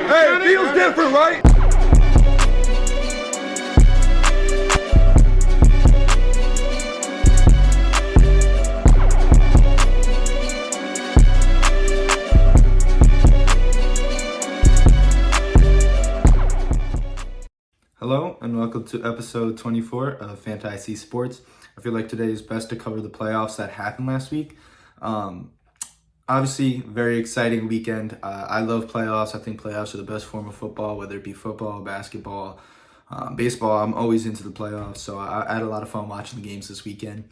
Hey, it feels different, right? Hello and welcome to episode 24 of Fantasy Sports. I feel like today is best to cover the playoffs that happened last week. Obviously, very exciting weekend. I love playoffs. I think playoffs are the best form of football, whether it be football, basketball, baseball. I'm always into the playoffs, so I had a lot of fun watching the games this weekend.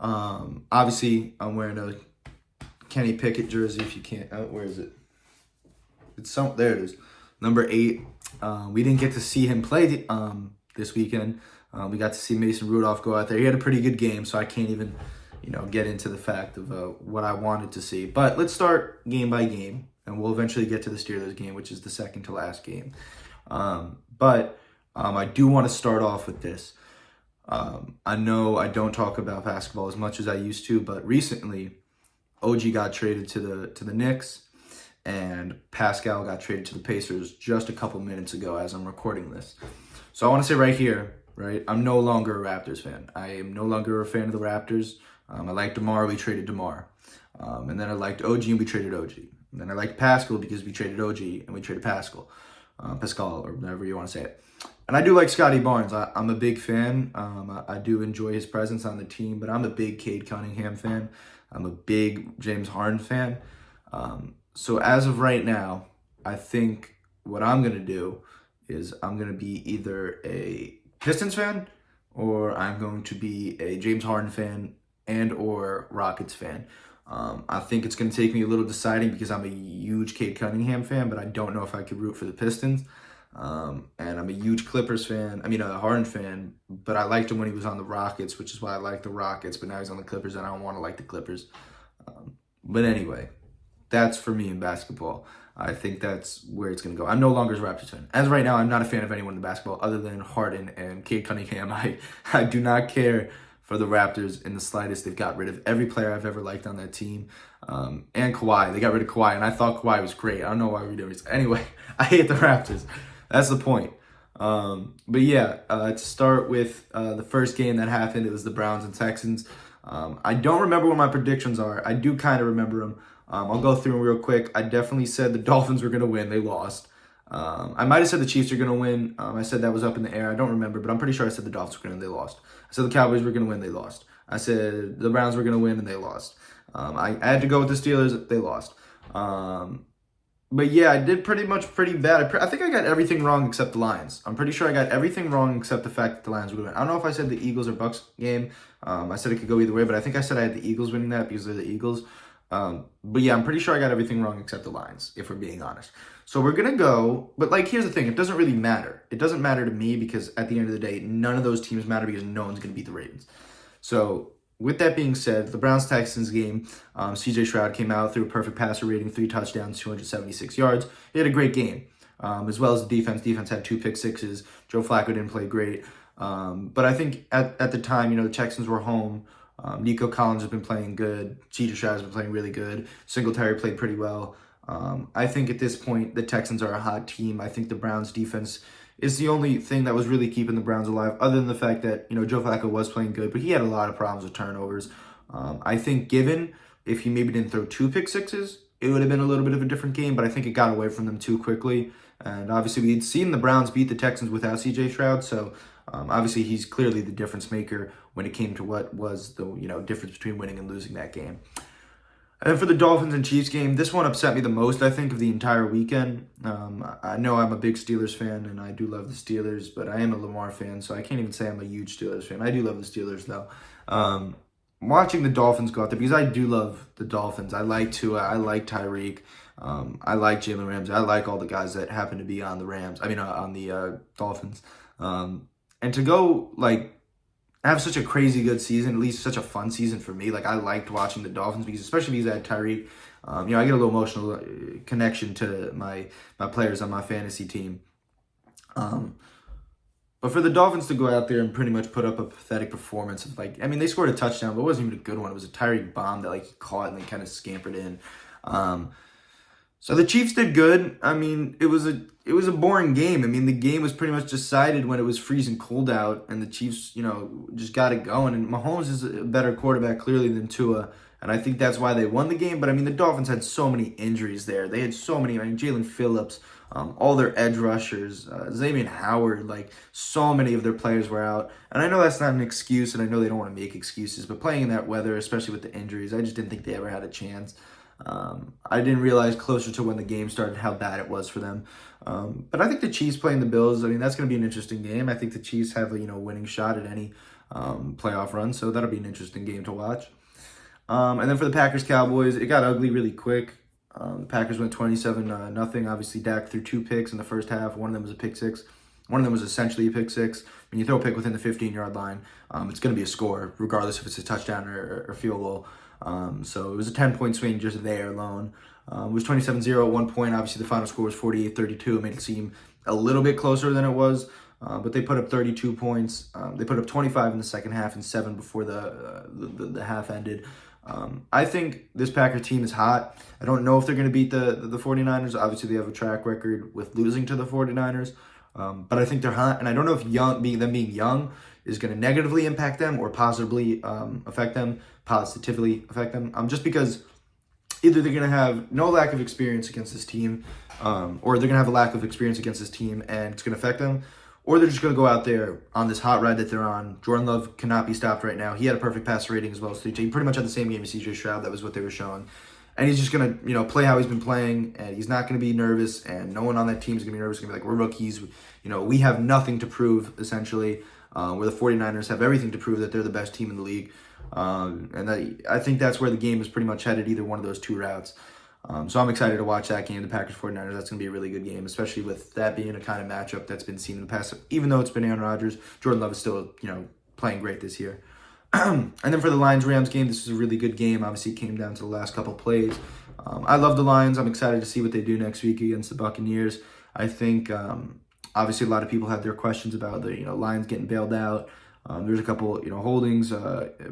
Obviously, I'm wearing a Kenny Pickett jersey. If you can't, where is it? There it is, number 8. We didn't get to see him play this weekend. We got to see Mason Rudolph go out there. He had a pretty good game, so I can't even, get into the fact of what I wanted to see. But let's start game by game, and we'll eventually get to the Steelers game, which is the second to last game. But I do want to start off with this. I know I don't talk about basketball as much as I used to, but recently, OG got traded to the Knicks, and Pascal got traded to the Pacers just a couple minutes ago as I'm recording this. So I want to say right here, I'm no longer a Raptors fan. I am no longer a fan of the Raptors. I liked DeMar, we traded DeMar. And then I liked OG, and we traded OG. And then I liked Pascal because we traded OG, and we traded Pascal, or whatever you want to say it. And I do like Scotty Barnes. I'm a big fan. I do enjoy his presence on the team, but I'm a big Cade Cunningham fan. I'm a big James Harden fan. So as of right now, I think what I'm going to do is I'm going to be either a Pistons fan or I'm going to be a James Harden fan and or Rockets fan. I think it's going to take me a little deciding because I'm a huge Cade Cunningham fan, but I don't know if I could root for the Pistons. And I'm a huge Clippers fan. A Harden fan, but I liked him when he was on the Rockets, which is why I like the Rockets, but now he's on the Clippers and I don't want to like the Clippers. But anyway, that's for me in basketball. I think that's where it's going to go. I'm no longer a Raptors fan. As of right now, I'm not a fan of anyone in basketball other than Harden and Cade Cunningham. I do not care for the Raptors in the slightest. They've got rid of every player I've ever liked on that team. And Kawhi. They got rid of Kawhi, and I thought Kawhi was great. I don't know why we're doing this. Anyway, I hate the Raptors. That's the point. But yeah, to start with the first game that happened, it was the Browns and Texans. I don't remember what my predictions are. I do kind of remember them. I'll go through them real quick. I definitely said the Dolphins were going to win. They lost. I might have said the Chiefs are going to win. I said that was up in the air. I don't remember, but I'm pretty sure I said the Dolphins were going to win. They lost. I said the Cowboys were going to win. They lost. I said the Browns were going to win, and they lost. I had to go with the Steelers. They lost. But yeah, I did pretty bad. I think I got everything wrong except the Lions. I'm pretty sure I got everything wrong except the fact that the Lions would win. I don't know if I said the Eagles or Bucks game. I said it could go either way, but I think I said I had the Eagles winning that because they're the Eagles. But yeah, I'm pretty sure I got everything wrong except the Lions, if we're being honest. So we're going to go, but here's the thing. It doesn't really matter. It doesn't matter to me because at the end of the day, none of those teams matter because no one's going to beat the Ravens. So with that being said, the Browns-Texans game, CJ Stroud came out, threw a perfect passer rating, 3 touchdowns, 276 yards. He had a great game, as well as the defense. Defense had 2 pick sixes. Joe Flacco didn't play great. But I think at the time, the Texans were home. Nico Collins has been playing good. CJ Stroud has been playing really good. Singletary played pretty well. I think at this point, the Texans are a hot team. I think the Browns defense is the only thing that was really keeping the Browns alive, other than the fact that, Joe Flacco was playing good, but he had a lot of problems with turnovers. I think given if he maybe didn't throw 2 pick sixes, it would have been a little bit of a different game, but I think it got away from them too quickly. And obviously, we had seen the Browns beat the Texans without CJ Stroud, so obviously he's clearly the difference maker when it came to what was the difference between winning and losing that game. And for the Dolphins and Chiefs game, this one upset me the most, I think, of the entire weekend. I know I'm a big Steelers fan, and I do love the Steelers, but I am a Lamar fan, so I can't even say I'm a huge Steelers fan. I do love the Steelers, though. Watching the Dolphins go out there, because I do love the Dolphins. I like Tua. I like Tyreek. I like Jalen Ramsey. I like all the guys that happen to be on the on the Dolphins. And to go, have such a crazy good season, at least such a fun season for me. I liked watching the Dolphins because, especially because I had Tyreek. I get a little emotional connection to my players on my fantasy team. But for the Dolphins to go out there and pretty much put up a pathetic performance of they scored a touchdown, but it wasn't even a good one. It was a Tyreek bomb that he caught and then kind of scampered in. So the Chiefs did good. I mean, it was a boring game. I mean, the game was pretty much decided when it was freezing cold out, and the Chiefs, just got it going. And Mahomes is a better quarterback clearly than Tua, and I think that's why they won the game. But I mean, the Dolphins had so many injuries there. They had so many. I mean, Jalen Phillips, all their edge rushers, Xavier Howard, like so many of their players were out. And I know that's not an excuse, and I know they don't want to make excuses. But playing in that weather, especially with the injuries, I just didn't think they ever had a chance. I didn't realize closer to when the game started how bad it was for them. But I think the Chiefs playing the Bills, I mean, that's going to be an interesting game. I think the Chiefs have a winning shot at any playoff run, so that'll be an interesting game to watch. And then for the Packers-Cowboys, it got ugly really quick. The Packers went 27-0. Obviously, Dak threw 2 picks in the first half. One of them was a pick six. One of them was essentially a pick six. When you throw a pick within the 15-yard line, it's going to be a score, regardless if it's a touchdown or field goal. So it was a 10-point swing just there alone. It was 27-0 at one point. Obviously, the final score was 48-32. It made it seem a little bit closer than it was. But they put up 32 points. They put up 25 in the second half and 7 before the half ended. I think this Packer team is hot. I don't know if they're going to beat the 49ers. Obviously, they have a track record with losing to the 49ers. But I think they're hot. And I don't know if them being young is going to negatively impact them or positively affect them. Just because either they're going to have no lack of experience against this team, or they're going to have a lack of experience against this team and it's going to affect them, or they're just going to go out there on this hot ride that they're on. Jordan Love cannot be stopped right now. He had a perfect passer rating as well as CJ. He pretty much had the same game as CJ Stroud. That was what they were showing. And he's just going to, play how he's been playing, and he's not going to be nervous, and no one on that team is going to be nervous. It's going to be like, we're rookies. We have nothing to prove, essentially, where the 49ers have everything to prove that they're the best team in the league. I think that's where the game is pretty much headed, either one of those two routes. So I'm excited to watch that game, the Packers-49ers. That's going to be a really good game, especially with that being a kind of matchup that's been seen in the past. Even though it's been Aaron Rodgers, Jordan Love is still, playing great this year. And then for the Lions-Rams game, this is a really good game. Obviously, it came down to the last couple plays. I love the Lions. I'm excited to see what they do next week against the Buccaneers. I think, obviously, a lot of people had their questions about the, Lions getting bailed out. There's a couple, holdings,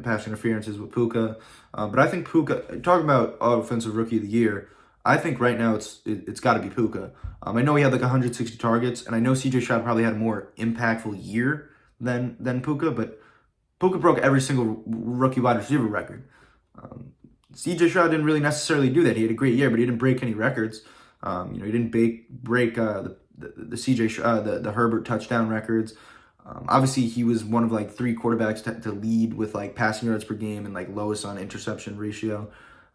pass interferences with Puka. But I think Puka, talking about offensive rookie of the year, I think right now it's got to be Puka. I know he had like 160 targets, and I know CJ Stroud probably had a more impactful year than Puka, but Puka broke every single rookie wide receiver record. CJ Stroud didn't really necessarily do that. He had a great year, but he didn't break any records. He didn't break the Herbert touchdown records. Obviously, he was one of like 3 quarterbacks to lead with like passing yards per game and like lowest on interception ratio.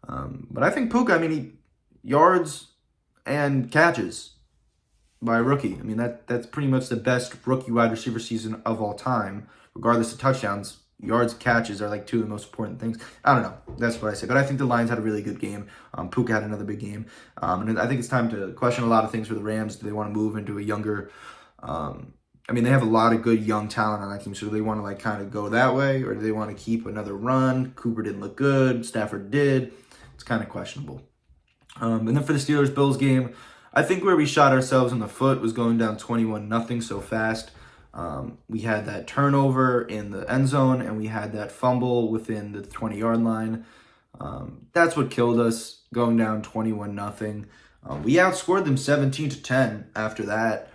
But I think Puka, yards and catches by a rookie. That's pretty much the best rookie wide receiver season of all time, regardless of touchdowns. Yards, catches are like 2 of the most important things. I don't know. That's what I say. But I think the Lions had a really good game. Puka had another big game. And I think it's time to question a lot of things for the Rams. Do they want to move into a younger... they have a lot of good young talent on that team. So do they want to like kind of go that way? Or do they want to keep another run? Cooper didn't look good. Stafford did. It's kind of questionable. And then for the Steelers-Bills game, I think where we shot ourselves in the foot was going down 21-0 so fast. We had that turnover in the end zone, and we had that fumble within the 20-yard line. That's what killed us, going down 21-0. We outscored them 17-10 after that.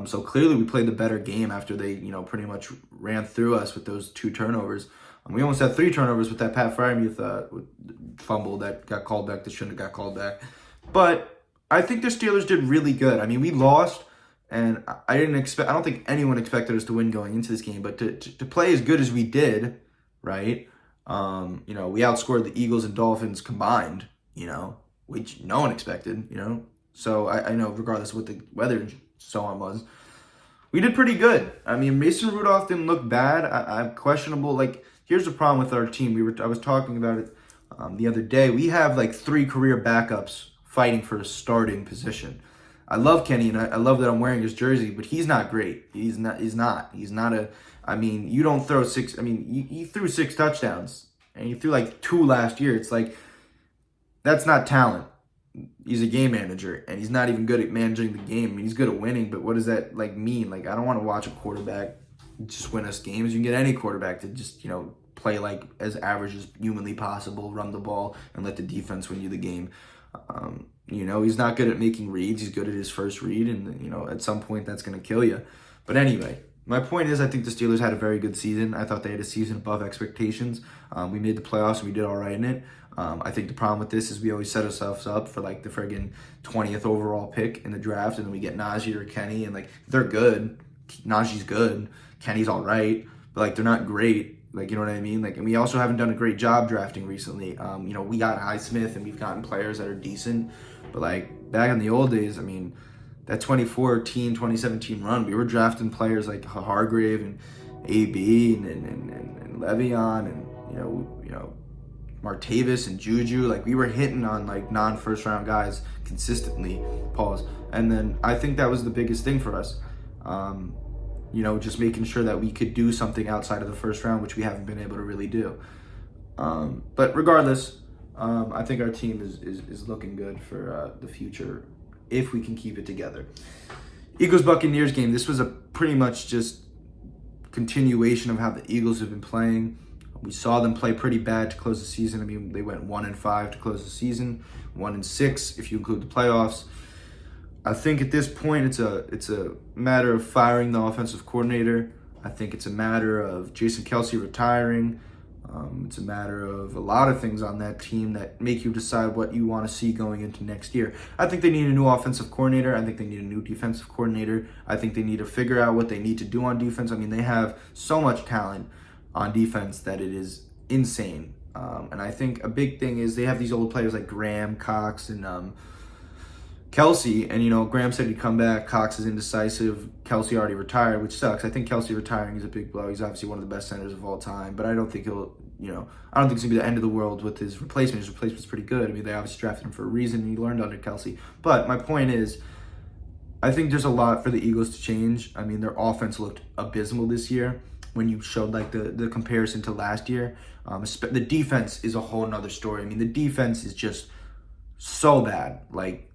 So clearly we played the better game after they, pretty much ran through us with those 2 turnovers. We almost had 3 turnovers with that Pat Freiermuth fumble that got called back that shouldn't have got called back. But I think the Steelers did really good. We lost, and I don't think anyone expected us to win going into this game, but to play as good as we did, right? We outscored the Eagles and Dolphins combined, which no one expected, So I know regardless of what the weather and so on was, we did pretty good. Mason Rudolph didn't look bad. I'm questionable. Like, here's the problem with our team. I was talking about it the other day. We have like 3 career backups fighting for a starting position. I love Kenny, and I love that I'm wearing his jersey, but he's not great. He's not a, you don't throw 6, he threw 6 touchdowns, and he threw like 2 last year. It's like, that's not talent. He's a game manager, and he's not even good at managing the game. He's good at winning, but what does that like mean? Like, I don't want to watch a quarterback just win us games. You can get any quarterback to just, play like as average as humanly possible, run the ball, and let the defense win you the game. He's not good at making reads. He's good at his first read, and at some point that's going to kill you. But anyway, my point is, I think the Steelers had a very good season. I thought they had a season above expectations. We made the playoffs and we did all right in it. I think the problem with this is we always set ourselves up for like the friggin' 20th overall pick in the draft, and then we get Najee or Kenny, and like they're good. Najee's good. Kenny's all right, but like they're not great. Like, you know what I mean? Like, and we also haven't done a great job drafting recently. We got Highsmith and we've gotten players that are decent, but like back in the old days, I mean, that 2014, 2017 run, we were drafting players like Hargrave and AB and Le'Veon and Martavis and Juju. Like, we were hitting on like non-first round guys consistently. Pause. And then I think that was the biggest thing for us. Just making sure that we could do something outside of the first round, which we haven't been able to really do. But regardless, I think our team is looking good for the future if we can keep it together. Eagles-Buccaneers game, this was a pretty much just continuation of how the Eagles have been playing. We saw them play pretty bad to close the season. I mean, they went 1-5 to close the season, 1-6 if you include the playoffs. I think at this point it's a matter of firing the offensive coordinator. I think it's a matter of Jason Kelce retiring. It's a matter of a lot of things on that team that make you decide what you want to see going into next year. I think they need a new offensive coordinator. I think they need a new defensive coordinator. I think they need to figure out what they need to do on defense. I mean, they have so much talent on defense that it is insane. And I think a big thing is they have these old players like Graham, Cox, and Kelce, and Graham said he'd come back. Cox is indecisive. Kelce already retired, which sucks. I think Kelce retiring is a big blow. He's obviously one of the best centers of all time, but I don't think I don't think it's gonna be the end of the world with his replacement. His replacement's pretty good. I mean, they obviously drafted him for a reason, and he learned under Kelce. But my point is, I think there's a lot for the Eagles to change. I mean, their offense looked abysmal this year when you showed like the comparison to last year. The defense is a whole nother story. I mean, the defense is just so bad. Like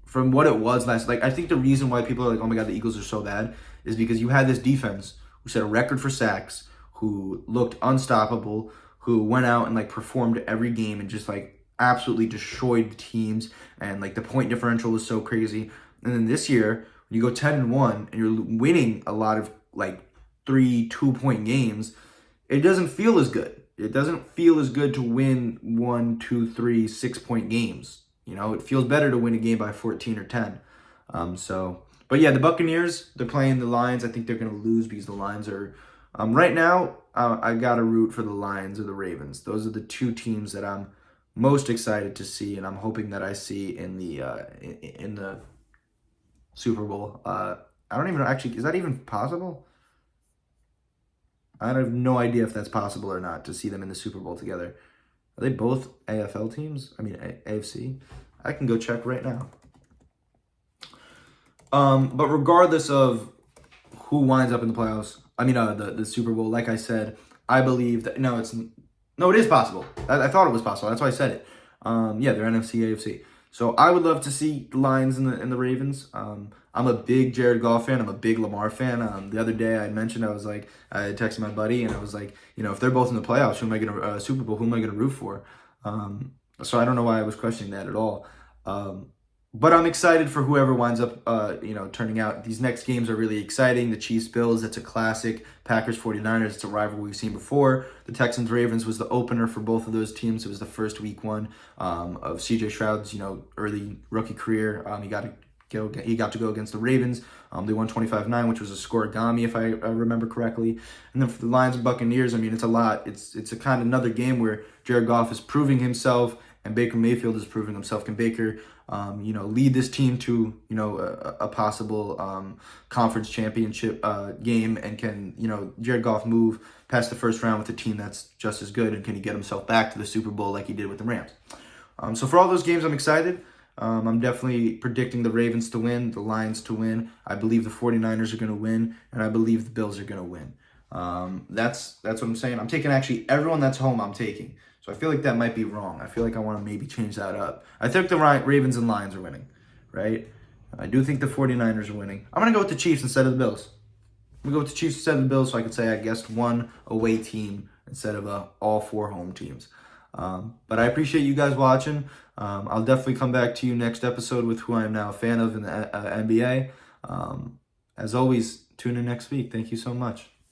from what it was I think the reason why people are like, oh my God, the Eagles are so bad is because you had this defense who set a record for sacks, who looked unstoppable, who went out and like performed every game and just like absolutely destroyed the teams, and like the point differential was so crazy. And then this year, when you go 10-1 and you're winning a lot of like 3 2-point games, it doesn't feel as good. It doesn't feel as good to win 1, 2, 3, 6-point games. It feels better to win a game by 14 or 10. But yeah, the Buccaneers, they're playing the Lions. I think they're going to lose because the Lions are, right now, I got to root for the Lions or the Ravens. Those are the two teams that I'm most excited to see, and I'm hoping that I see in the Super Bowl. I don't even know, actually, is that even possible? I have no idea if that's possible or not to see them in the Super Bowl together. Are they both AFL teams? I mean, AFC? I can go check right now. But regardless of who winds up in the playoffs, the Super Bowl, like I said, I believe that, it is possible. I thought it was possible. That's why I said it. They're NFC, AFC. So I would love to see the Lions and the Ravens. I'm a big Jared Goff fan. I'm a big Lamar fan. The other day I mentioned, I texted my buddy and I was like, if they're both in the playoffs, who am I going to Super Bowl? Who am I going to root for? So I don't know why I was questioning that at all. But I'm excited for whoever winds up, turning out. These next games are really exciting. The Chiefs-Bills, it's a classic. Packers-49ers, it's a rivalry we've seen before. The Texans-Ravens was the opener for both of those teams. It was the first week one of C.J. Stroud's, early rookie career. He got to go against the Ravens. They won 25-9, which was a scoregami, if I remember correctly. And then for the Lions and Buccaneers, it's a lot. It's a kind of another game where Jared Goff is proving himself and Baker Mayfield is proving himself. Can Baker, lead this team to, a possible conference championship game? And can, Jared Goff move past the first round with a team that's just as good? And can he get himself back to the Super Bowl like he did with the Rams? So for all those games, I'm excited. I'm definitely predicting the Ravens to win, the Lions to win. I believe the 49ers are going to win, and I believe the Bills are going to win. That's what I'm saying. I'm taking actually everyone that's home, I'm taking. So I feel like that might be wrong. I feel like I want to maybe change that up. I think the Ravens and Lions are winning, right? I do think the 49ers are winning. I'm going to go with the Chiefs instead of the Bills. I'm going to go with the Chiefs instead of the Bills so I could say I guessed one away team instead of all 4 home teams. But I appreciate you guys watching. I'll definitely come back to you next episode with who I am now a fan of in the NBA. As always, tune in next week. Thank you so much.